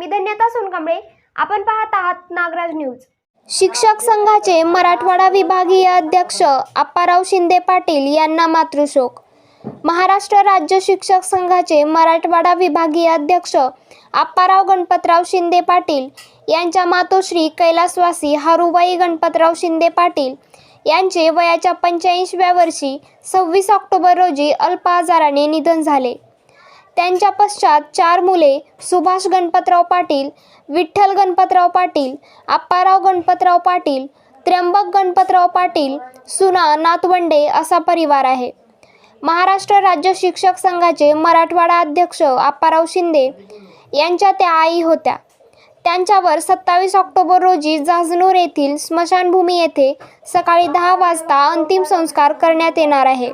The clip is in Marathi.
धन्यता सोनकांबळे. आपण पाहत आहात नागराज न्यूज. शिक्षक संघाचे मराठवाडा विभागीय अध्यक्ष आप्पाराव शिंदे पाटील यांना मातृशोक. महाराष्ट्र राज्य शिक्षक संघाचे मराठवाडा विभागीय अध्यक्ष आप्पाराव गणपतराव शिंदे पाटील यांच्या मातोश्री कैलासवासी हारूबाई गणपतराव शिंदे पाटील यांचे वयाच्या 85व्या वर्षी 26 ऑक्टोबर रोजी अल्प आजाराने निधन झाले. त्यांच्या पश्चात 4 मुले सुभाष गणपतराव पाटील, विठ्ठल गणपतराव पाटील, आप्पाराव गणपतराव पाटील, त्र्यंबक गणपतराव पाटील, सुना, नातवंडे असा परिवार आहे. महाराष्ट्र राज्य शिक्षक संघाचे मराठवाडा अध्यक्ष आप्पाराव शिंदे यांच्या त्या आई होत्या. त्यांच्यावर 27 ऑक्टोबर रोजी जाजनूर येथील स्मशानभूमी येथे सकाळी 10 वाजता अंतिम संस्कार करण्यात येणार आहे.